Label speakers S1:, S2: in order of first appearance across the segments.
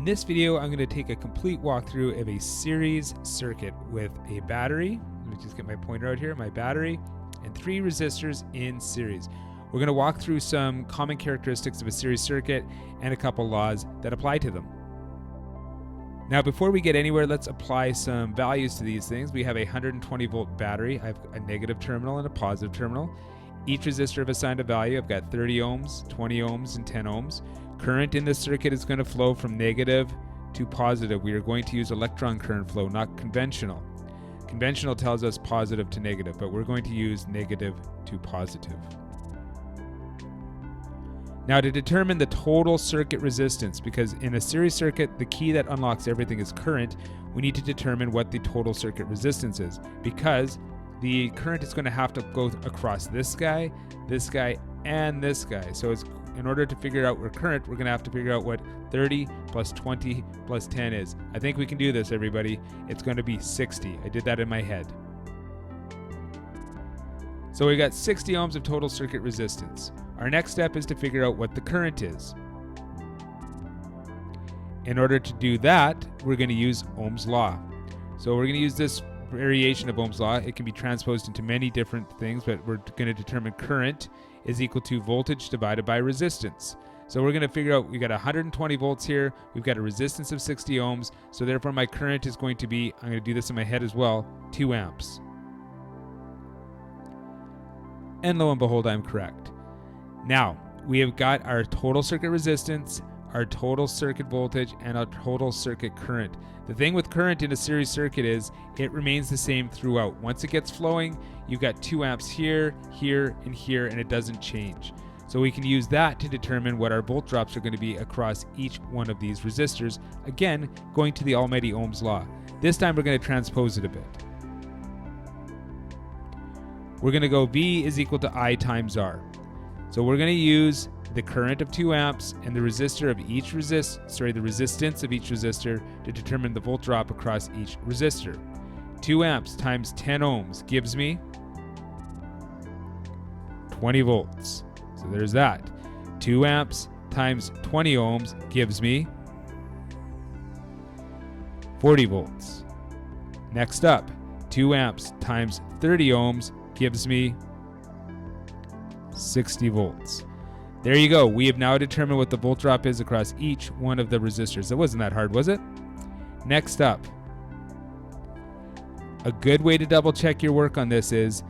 S1: this video, I'm going to take a complete walkthrough of a series circuit with a battery. Let me just get my pointer out here, my battery, and 3 resistors in series. We're going to walk through some common characteristics of a series circuit and a couple laws that apply to them. Now, before we get anywhere, let's apply some values to these things. We have a 120 volt battery. I have a negative terminal and a positive terminal. Each resistor I've assigned a value. I've got 30 ohms, 20 ohms, and 10 ohms. Current in this circuit is going to flow from negative to positive. We are going to use electron current flow, not conventional. Conventional tells us positive to negative, but we're going to use negative to positive. Now, to determine the total circuit resistance, because in a series circuit, the key that unlocks everything is current, we need to determine what the total circuit resistance is, because the current is going to have to go across this guy, and this guy. So in order to figure out our current, we're going to have to figure out what 30 plus 20 plus 10 is. I think we can do this, everybody. It's going to be 60. I did that in my head. So we got 60 ohms of total circuit resistance. Our next step is to figure out what the current is. In order to do that, we're going to use Ohm's law. So we're going to use this variation of Ohm's law. It can be transposed into many different things, but we're going to determine current is equal to voltage divided by resistance. So we're going to figure out, we got 120 volts here, we've got a resistance of 60 ohms, so therefore my current is going to be, I'm going to do this in my head as well, 2 amps. And lo and behold, I'm correct. Now, we have got our total circuit resistance, our total circuit voltage, and our total circuit current. The thing with current in a series circuit is it remains the same throughout. Once it gets flowing, you've got 2 amps here, here, and here, and it doesn't change. So we can use that to determine what our volt drops are going to be across each one of these resistors. Again, going to the almighty Ohm's law. This time we're going to transpose it a bit. We're going to go V is equal to I times R. So we're going to use the current of 2 amps and the resistor of each the resistance of each resistor to determine the volt drop across each resistor. 2 amps times 10 ohms gives me 20 volts. So there's that. 2 amps times 20 ohms gives me 40 volts. Next up, 2 amps times 30 ohms gives me 60 volts. There you go. We have now determined what the volt drop is across each one of the resistors. That wasn't that hard, was it? Next up, a good way to double check your work on this is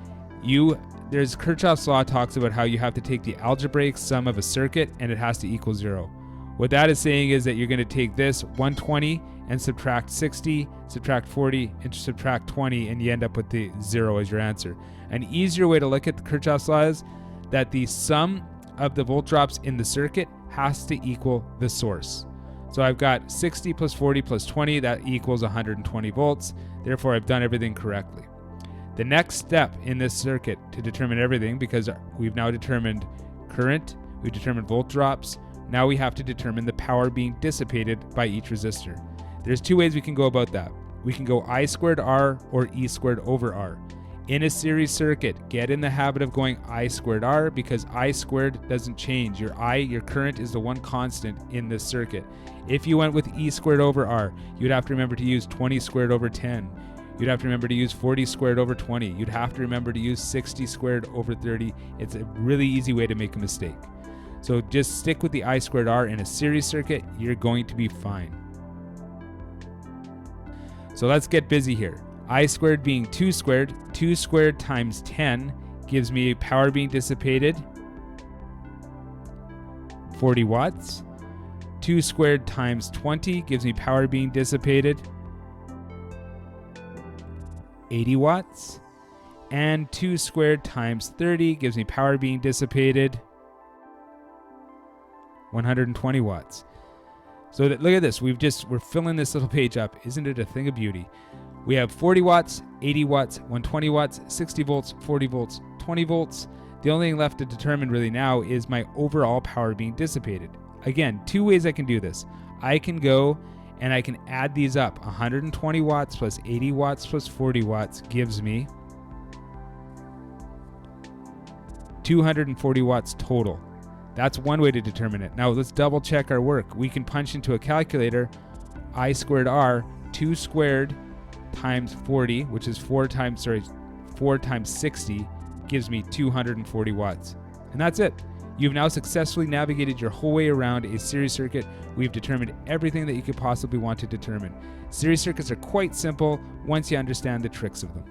S1: there's Kirchhoff's law talks about how you have to take the algebraic sum of a circuit and it has to equal 0. What that is saying is that you're going to take this 120 and subtract 60, subtract 40, and subtract 20, and you end up with the 0 as your answer. An easier way to look at the Kirchhoff's law is that the sum of the volt drops in the circuit has to equal the source. So I've got 60 plus 40 plus 20, that equals 120 volts. Therefore, I've done everything correctly. The next step in this circuit to determine everything, because we've now determined current, we've determined volt drops, now we have to determine the power being dissipated by each resistor. There's 2 ways we can go about that. We can go I squared R or E squared over R. In a series circuit, get in the habit of going I squared R because I squared doesn't change. Your current is the one constant in this circuit. If you went with E squared over R, you'd have to remember to use 20 squared over 10. You'd have to remember to use 40 squared over 20. You'd have to remember to use 60 squared over 30. It's a really easy way to make a mistake. So just stick with the I squared R in a series circuit. You're going to be fine. So let's get busy here. I squared being 2 squared times 10 gives me power being dissipated 40 watts. 2 squared times 20 gives me power being dissipated 80 watts. And 2 squared times 30 gives me power being dissipated 120 watts. So look at this. We're filling this little page up. Isn't it a thing of beauty? We have 40 watts, 80 watts, 120 watts, 60 volts, 40 volts, 20 volts. The only thing left to determine really now is my overall power being dissipated. Again, 2 ways I can do this. I can go and I can add these up. 120 watts plus 80 watts plus 40 watts gives me 240 watts total. That's one way to determine it. Now let's double check our work. We can punch into a calculator I squared R, 2 squared times 40, which is 4 times 60, gives me 240 watts. And that's it. You've now successfully navigated your whole way around a series circuit. We've determined everything that you could possibly want to determine. Series circuits are quite simple once you understand the tricks of them.